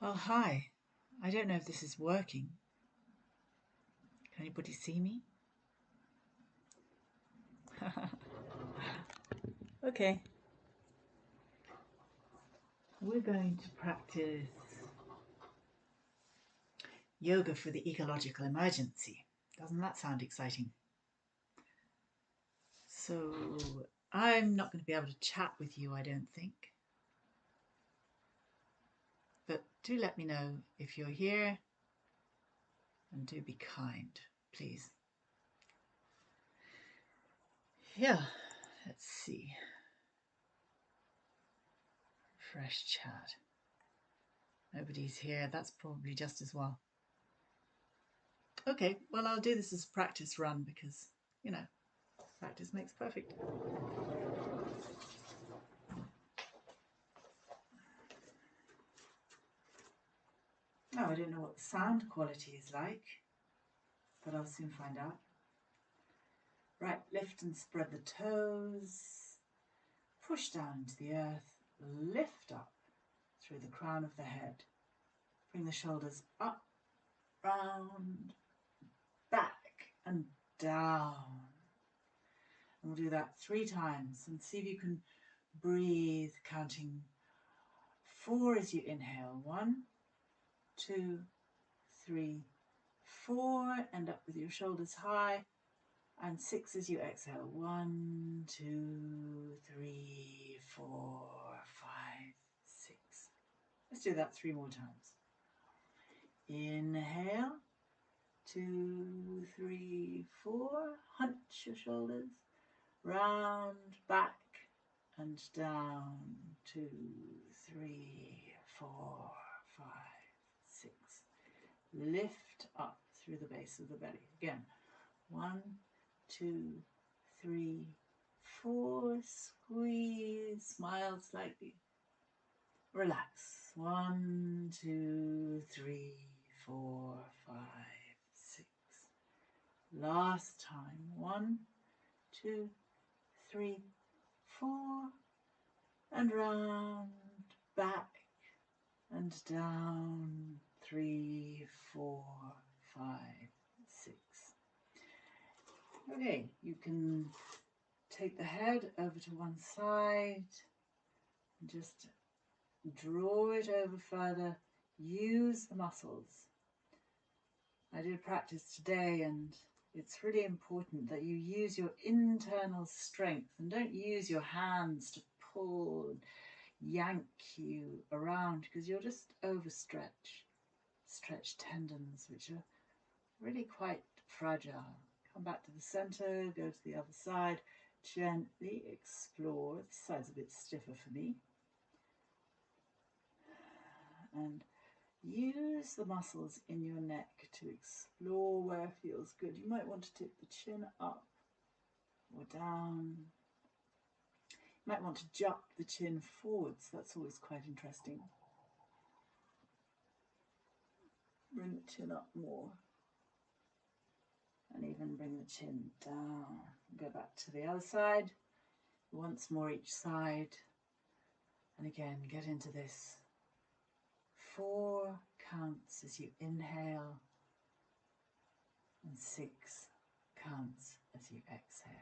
Well, hi. I don't know if this is working. Can anybody see me? Okay. We're going to practice yoga for the ecological emergency. Doesn't that sound exciting? So, I'm not going to be able to chat with you, I don't think. But do let me know if you're here, and do be kind, please. Yeah, let's see. Fresh chat. Nobody's here. That's probably just as well. Okay, well, I'll do this as a practice run because, practice makes perfect. Now, I don't know what the sound quality is like, but I'll soon find out. Right, lift and spread the toes. Push down into the earth. Lift up through the crown of the head. Bring the shoulders up, round, back and down. And we'll do that 3 times and see if you can breathe, counting 4 as you inhale. 1, 2, 3, 4. End up with your shoulders high. And 6 as you exhale. 1, 2, 3, 4, 5, 6. Let's do that 3 more times. Inhale. 2, 3, 4. Hunch your shoulders. Round, back, and down. 2, 3, 4, 5, 6. Lift up through the base of the belly. Again. 1, 2, 3, 4. Squeeze. Smile slightly. Relax. 1, 2, 3, 4, 5, 6. Last time. 1, 2, 3, 4. And round, back, and down. 3, 4, 5, 6. Okay, you can take the head over to one side and just draw it over further. Use the muscles. I did practice today, and it's really important that you use your internal strength and don't use your hands to pull and yank you around, because you'll just overstretch. Stretch tendons, which are really quite fragile. Come back to the center, go to the other side, gently explore. This side's a bit stiffer for me. And use the muscles in your neck to explore where feels good. You might want to tip the chin up or down. You might want to jump the chin forwards. That's always quite interesting. Bring the chin up more. And even bring the chin down. Go back to the other side. Once more each side. And again, get into this. 4 counts as you inhale. And 6 counts as you exhale.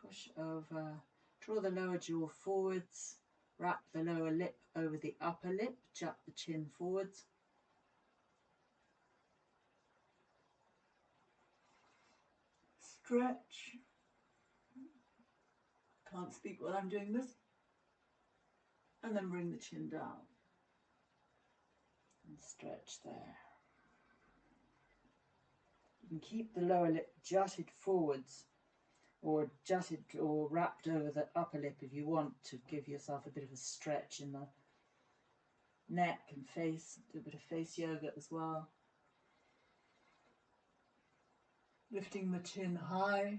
Push over. Draw the lower jaw forwards. Wrap the lower lip over the upper lip. Jut the chin forwards. Stretch. Can't speak while I'm doing this. And then bring the chin down. And stretch there. You can keep the lower lip jutted forwards, or jutted or wrapped over the upper lip if you want to give yourself a bit of a stretch in the neck and face. Do a bit of face yoga as well. Lifting the chin high.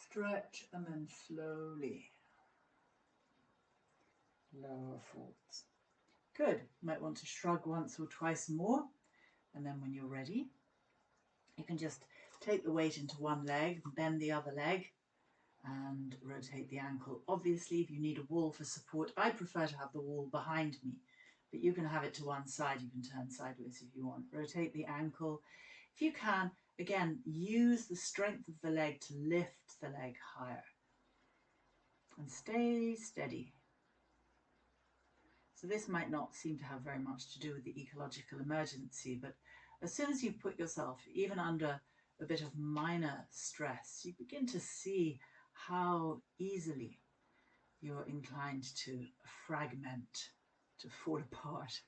Stretch and then slowly lower forwards. Good. You might want to shrug once or twice more, and then when you're ready, you can just take the weight into one leg, bend the other leg, and rotate the ankle. Obviously, if you need a wall for support, I prefer to have the wall behind me, but you can have it to one side. You can turn sideways if you want. Rotate the ankle. If you can, again, use the strength of the leg to lift the leg higher. And stay steady. So this might not seem to have very much to do with the ecological emergency, but as soon as you put yourself even under a bit of minor stress, you begin to see how easily you're inclined to fragment, to fall apart.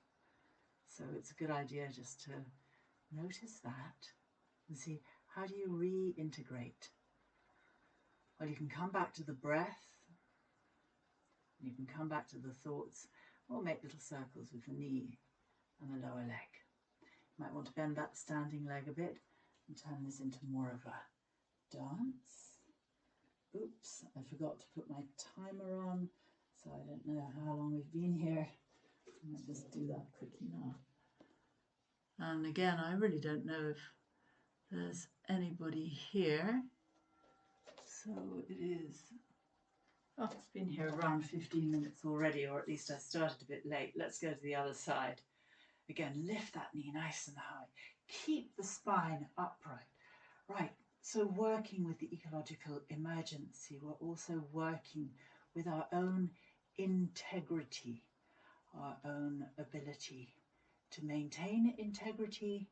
So it's a good idea just to notice that and see, how do you reintegrate? Well, you can come back to the breath, you can come back to the thoughts, or make little circles with the knee and the lower leg. You might want to bend that standing leg a bit and turn this into more of a dance. Oops, I forgot to put my timer on, so I don't know how long we've been here. I'll just do that quickly now. And again, I really don't know if there's anybody here. So it is, oh, it's been here around 15 minutes already, or at least I started a bit late. Let's go to the other side. Again, lift that knee nice and high. Keep the spine upright. Right, so working with the ecological emergency, we're also working with our own integrity, our own ability to maintain integrity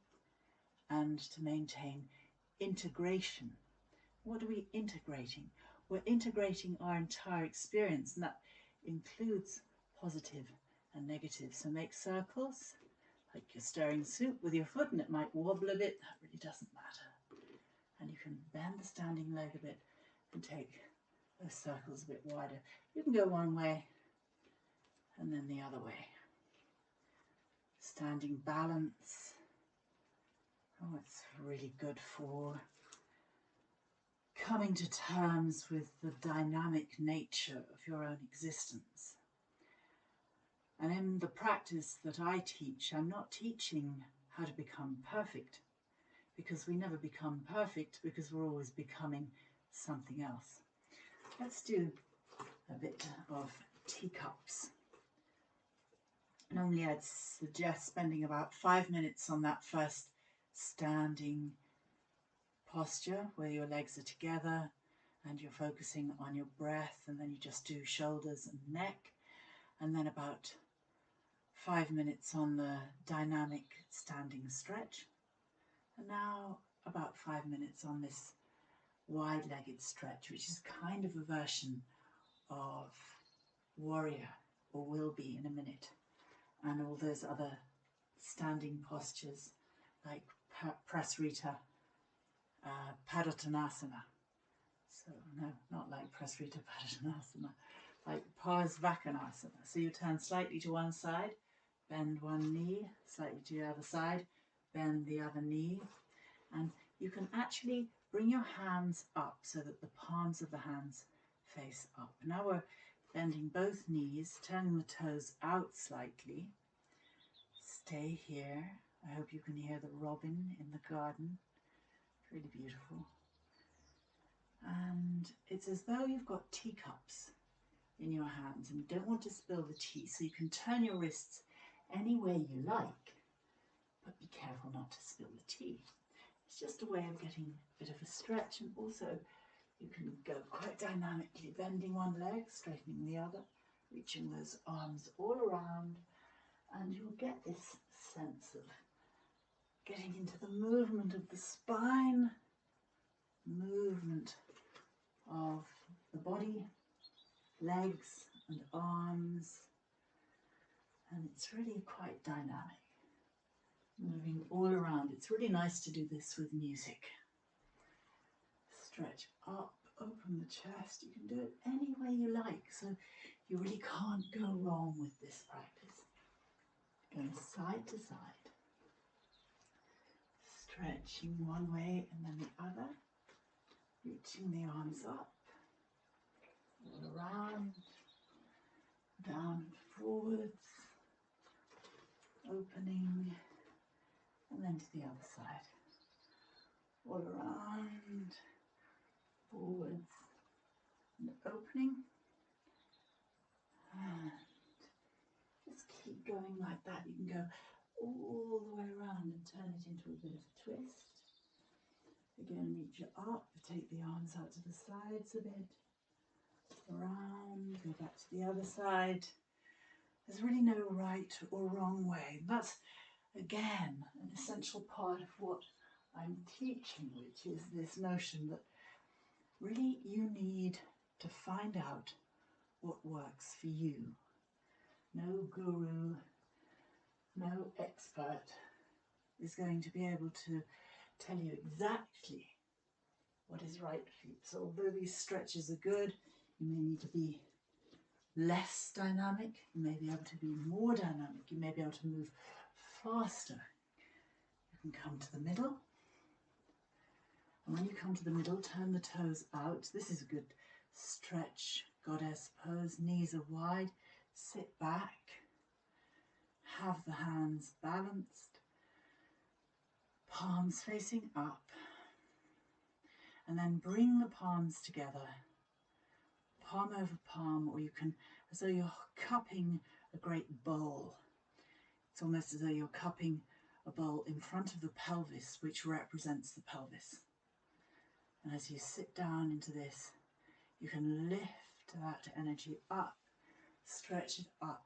and to maintain integration. What are we integrating? We're integrating our entire experience, and that includes positive and negative. So make circles, like you're stirring soup with your foot, and it might wobble a bit. That really doesn't matter. And you can bend the standing leg a bit and take those circles a bit wider. You can go one way and then the other way. Standing balance. Oh, it's really good for coming to terms with the dynamic nature of your own existence. And in the practice that I teach, I'm not teaching how to become perfect, because we never become perfect, because we're always becoming something else. Let's do a bit of teacups. Normally I'd suggest spending about 5 minutes on that first standing posture where your legs are together and you're focusing on your breath, and then you just do shoulders and neck, and then about 5 minutes on the dynamic standing stretch, and now about 5 minutes on this wide-legged stretch, which is kind of a version of warrior, or will be in a minute, and all those other standing postures like prasrita, padottanasana. So no, not like prasrita padottanasana, like parsvakonasana. So you turn slightly to one side, bend one knee, slightly to the other side, bend the other knee, and you can actually bring your hands up so that the palms of the hands face up. Now we're bending both knees, turning the toes out slightly. Stay here. I hope you can hear the robin in the garden. Really beautiful. And it's as though you've got teacups in your hands and you don't want to spill the tea, so you can turn your wrists any way you like, but be careful not to spill the tea. It's just a way of getting a bit of a stretch, and also you can go quite dynamically, bending one leg, straightening the other, reaching those arms all around, and you'll get this sense of getting into the movement of the spine, movement of the body, legs and arms, and it's really quite dynamic, moving all around. It's really nice to do this with music. Stretch up, open the chest. You can do it any way you like, so you really can't go wrong with this practice. Going side to side, stretching one way and then the other, reaching the arms up, all around, down, forwards, opening, and then to the other side, all around, forwards, and opening. And just keep going like that. You can go all the way around and turn it into a bit of a twist. Again, reach it up, take the arms out to the sides a bit, around, go back to the other side. There's really no right or wrong way. That's, again, an essential part of what I'm teaching, which is this notion that really you need to find out what works for you. No guru, no expert is going to be able to tell you exactly what is right for you. So although these stretches are good, you may need to be less dynamic, you may be able to be more dynamic, you may be able to move faster. You can come to the middle, and when you come to the middle, turn the toes out. This is a good stretch, goddess pose. Knees are wide, sit back, have the hands balanced, palms facing up, and then bring the palms together, palm over palm, or you can, as though you're cupping a great bowl. It's almost as though you're cupping a bowl in front of the pelvis, which represents the pelvis. And as you sit down into this, you can lift that energy up, stretch it up,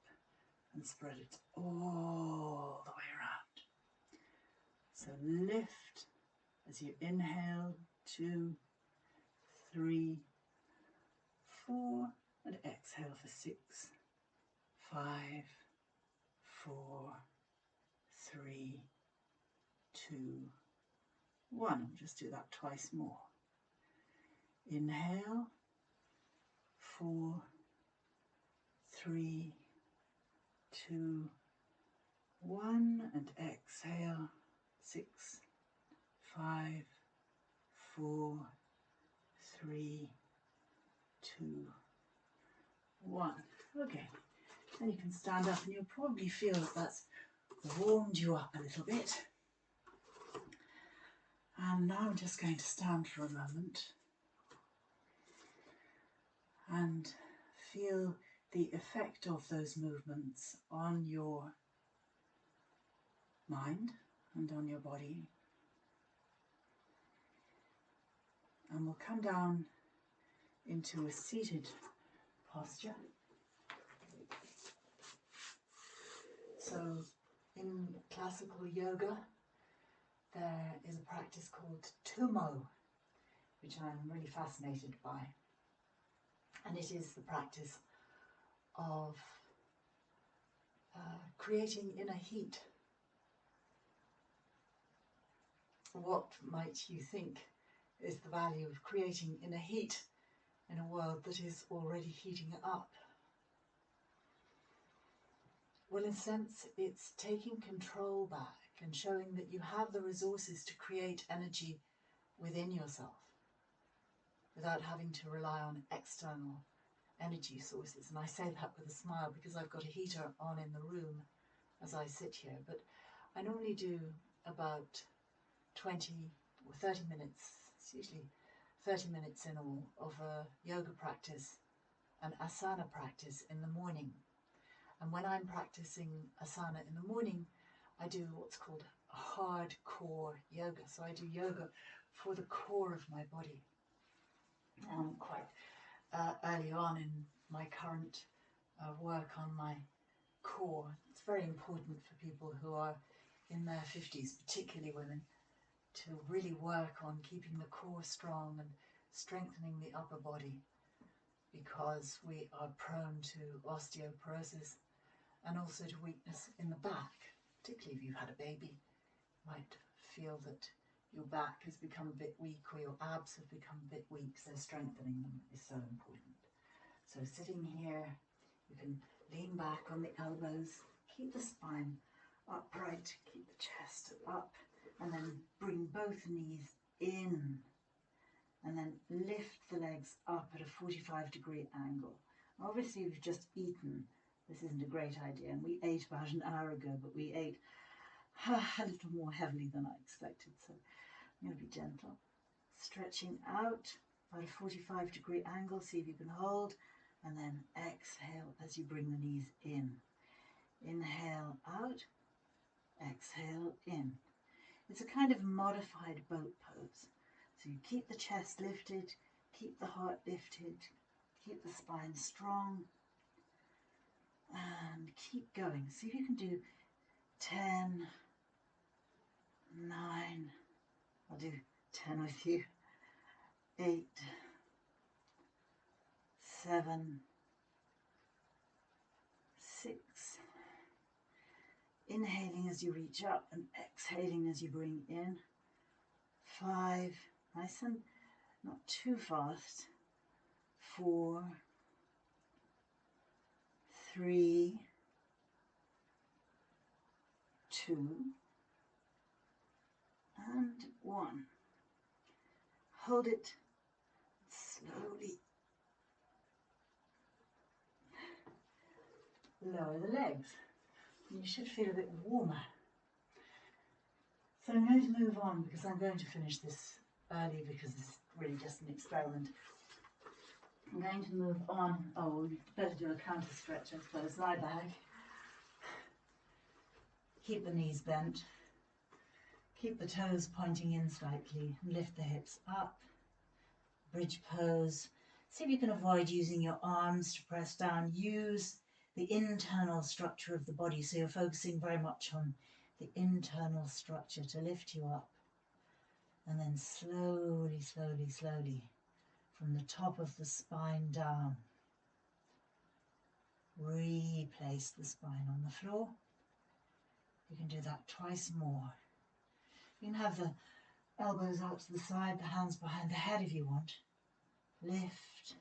and spread it all the way around. So lift as you inhale, 2, 3, 4, and exhale for 6, 5, 4, 3, 2, 1. And just do that twice more. Inhale, 4, 3, 2, 1, and exhale, 6, 5, 4, 3, 2, 1. Okay, then you can stand up and you'll probably feel that that's warmed you up a little bit. And now I'm just going to stand for a moment and feel the effect of those movements on your mind and on your body. And we'll come down into a seated posture. So in classical yoga, there is a practice called tumo, which I'm really fascinated by. And it is the practice of creating inner heat. What might you think is the value of creating inner heat in a world that is already heating up? Well, in a sense, it's taking control back and showing that you have the resources to create energy within yourself without having to rely on external energy sources. And I say that with a smile because I've got a heater on in the room as I sit here, but I normally do about 20 or 30 minutes, it's usually 30 minutes in all, of a yoga practice, an asana practice in the morning. And when I'm practicing asana in the morning, I do what's called hardcore yoga. So I do yoga for the core of my body. Quite early on in my current work on my core, it's very important for people who are in their 50s, particularly women, to really work on keeping the core strong and strengthening the upper body, because we are prone to osteoporosis and also to weakness in the back. Particularly if you've had a baby, you might feel that your back has become a bit weak or your abs have become a bit weak, so strengthening them is so important. So sitting here, you can lean back on the elbows, keep the spine upright, keep the chest up, and then bring both knees in, and then lift the legs up at a 45-degree angle. Obviously, you've just eaten. This isn't a great idea, and we ate about an hour ago, but we ate a little more heavily than I expected, so I'm going to be gentle. Stretching out, about a 45-degree angle. See if you can hold, and then exhale as you bring the knees in. Inhale out, exhale in. It's a kind of modified boat pose. So you keep the chest lifted, keep the heart lifted, keep the spine strong, and keep going. See if you can do 10, 9, I'll do 10 with you, 8, 7, 6. Inhaling as you reach up and exhaling as you bring in. 5, nice and not too fast. 4, 3, 2, and 1. Hold it slowly. Lower the legs. You should feel a bit warmer. So I'm going to move on because I'm going to finish this early because it's really just an experiment. I'm going to move on. Oh, we better do a counter stretch, I suppose. Lie back. Keep the knees bent. Keep the toes pointing in slightly and lift the hips up. Bridge pose. See if you can avoid using your arms to press down. Use the internal structure of the body, so you're focusing very much on the internal structure to lift you up. And then slowly, slowly, slowly, from the top of the spine down, replace the spine on the floor. You can do that twice more. You can have the elbows out to the side, the hands behind the head if you want. Lift,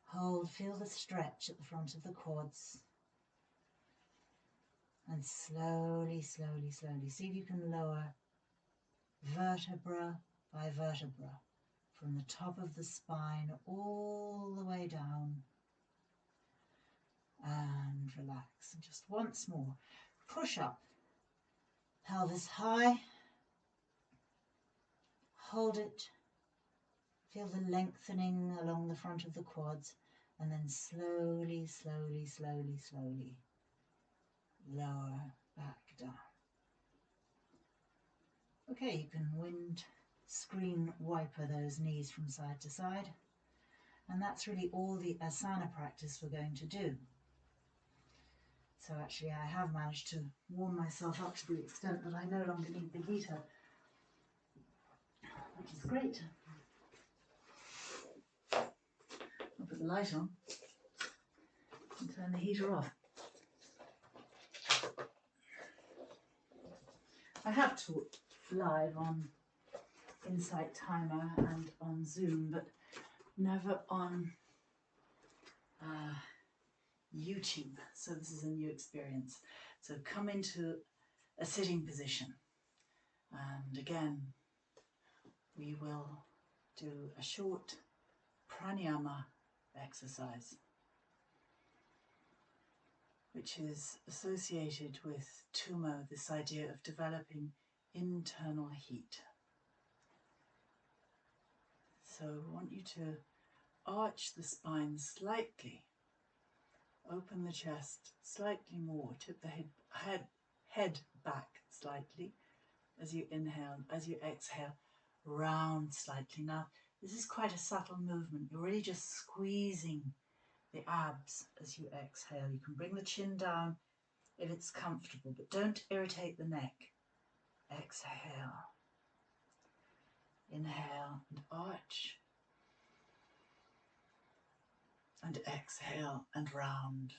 hold, feel the stretch at the front of the quads. And slowly, slowly, slowly, see if you can lower vertebra by vertebra from the top of the spine all the way down. And relax. And just once more, push up, pelvis high, hold it, feel the lengthening along the front of the quads, and then slowly, slowly, slowly, slowly lower back down. Okay, you can wind screen wiper those knees from side to side, and that's really all the asana practice we're going to do. So actually I have managed to warm myself up to the extent that I no longer need the heater, which is great. I'll put the light on and turn the heater off. I have taught live on Insight Timer and on Zoom, but never on YouTube, so this is a new experience. So come into a sitting position, and again we will do a short pranayama exercise, which is associated with Tumo, this idea of developing internal heat. So I want you to arch the spine slightly, open the chest slightly more, tip the head back slightly as you inhale, as you exhale, round slightly. Now this is quite a subtle movement. You're really just squeezing the abs as you exhale. You can bring the chin down if it's comfortable, but don't irritate the neck. Exhale, inhale and arch, and exhale and round.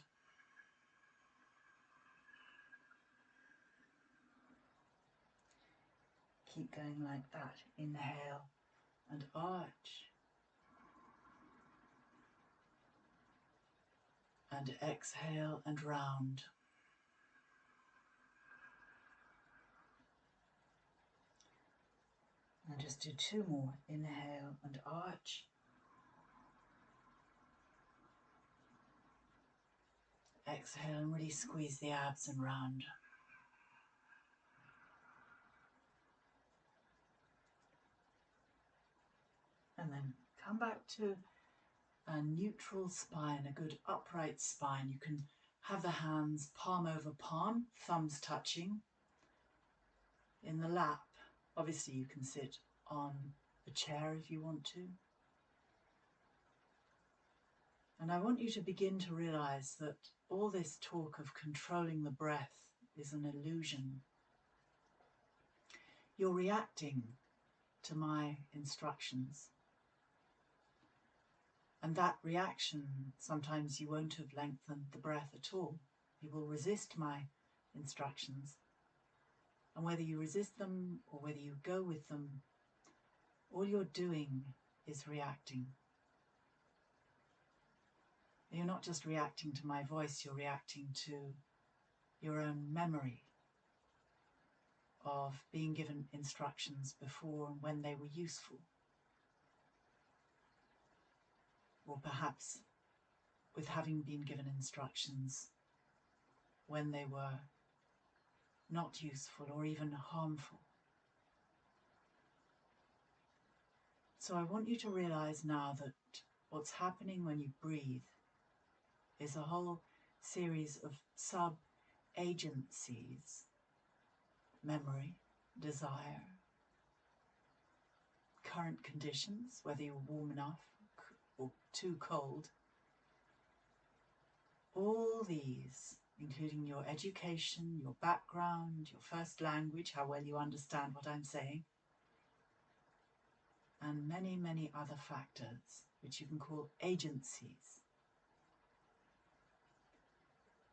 Keep going like that. Inhale and arch, and exhale and round. And just do 2 more. Inhale and arch, exhale and really squeeze the abs and round. And And then come back to a neutral spine, a good upright spine. You can have the hands palm over palm, thumbs touching in the lap. Obviously you can sit on a chair if you want to. And I want you to begin to realize that all this talk of controlling the breath is an illusion. You're reacting to my instructions. And that reaction, sometimes you won't have lengthened the breath at all. You will resist my instructions. And whether you resist them or whether you go with them, all you're doing is reacting. You're not just reacting to my voice, you're reacting to your own memory of being given instructions before and when they were useful. Or perhaps with having been given instructions when they were not useful or even harmful. So I want you to realize now that what's happening when you breathe is a whole series of sub-agencies: memory, desire, current conditions, whether you're warm enough or too cold. All these, including your education, your background, your first language, how well you understand what I'm saying, and many, many other factors, which you can call agencies,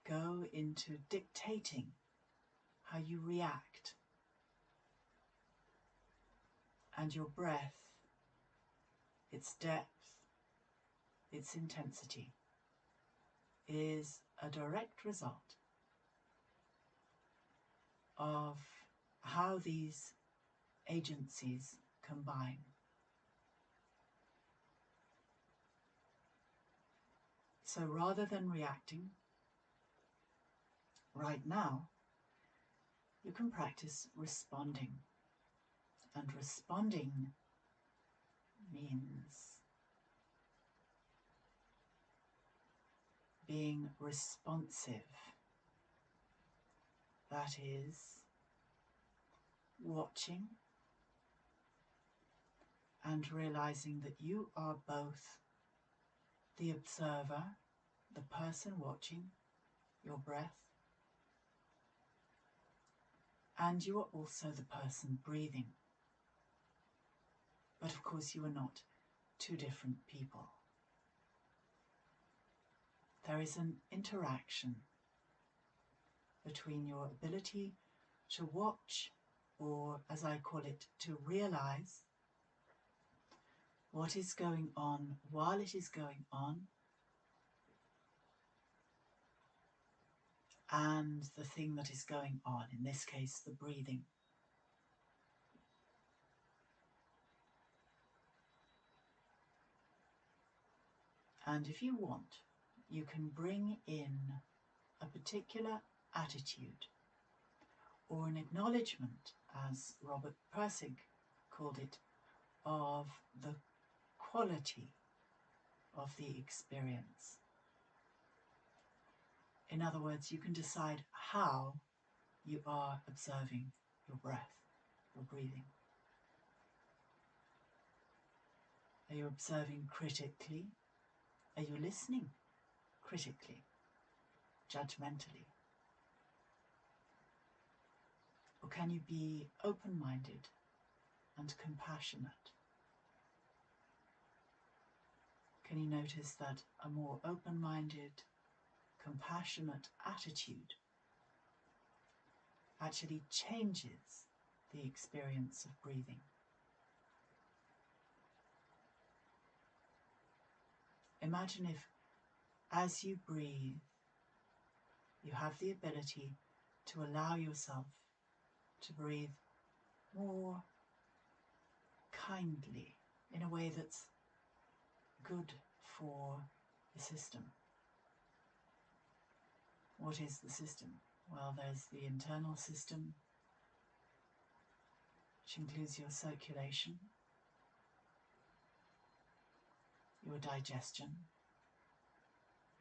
go into dictating how you react. And your breath, its depth, its intensity, is a direct result of how these agencies combine. So rather than reacting, right now, you can practice responding. And responding means being responsive. That is, watching and realizing that you are both the observer, the person watching your breath, and you are also the person breathing. But of course you are not two different people. There is an interaction between your ability to watch, or as I call it, to realize what is going on while it is going on, and the thing that is going on, in this case, the breathing. And if you want, you can bring in a particular attitude or an acknowledgement, as Robert Pirsig called it, of the quality of the experience. In other words, you can decide how you are observing your breath, your breathing. Are you observing critically? Are you listening critically, judgmentally? Or can you be open-minded and compassionate? Can you notice that a more open-minded, compassionate attitude actually changes the experience of breathing? Imagine if, as you breathe, you have the ability to allow yourself to breathe more kindly, in a way that's good for the system. What is the system? Well, there's the internal system, which includes your circulation. your digestion,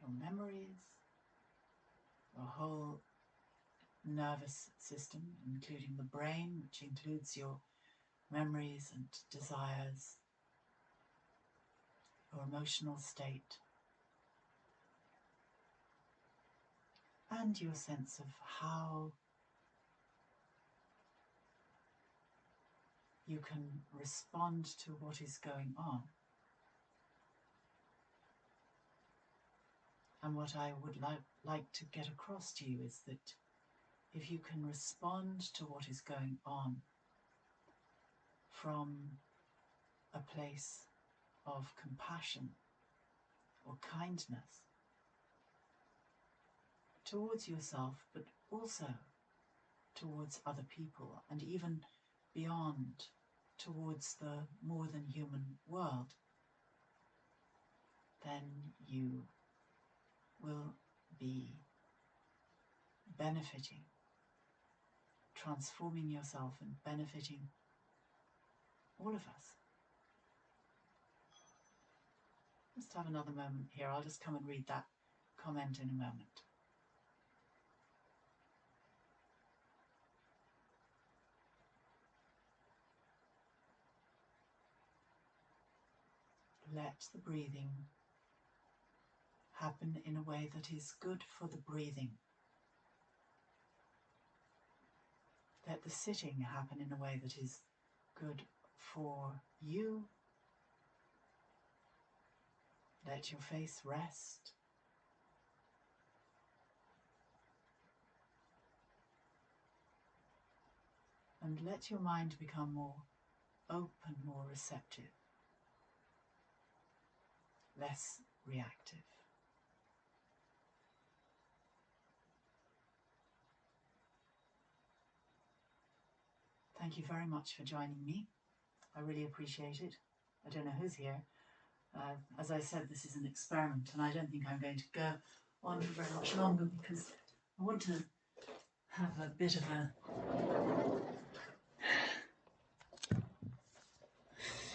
your memories, your whole nervous system, including the brain, which includes your memories and desires, your emotional state, and your sense of how you can respond to what is going on. And what I would like to get across to you is that if you can respond to what is going on from a place of compassion or kindness towards yourself, but also towards other people, and even beyond, towards the more than human world, then you will be benefiting, transforming yourself and benefiting all of us. Let's have another moment here. I'll just come and read that comment in a moment. Let the breathing happen in a way that is good for the breathing. Let the sitting happen in a way that is good for you. Let your face rest. And let your mind become more open, more receptive, less reactive. Thank you very much for joining me. I really appreciate it. I don't know who's here. As I said, this is an experiment, and I don't think I'm going to go on for very much longer because I want to have a bit of a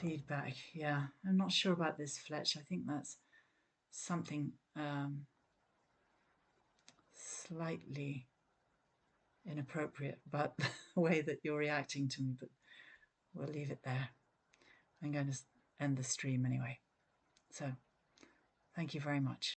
feedback. Yeah, I'm not sure about this, Fletch. I think that's something slightly inappropriate about the way that you're reacting to me, but we'll leave it there. I'm going to end the stream anyway. So, thank you very much.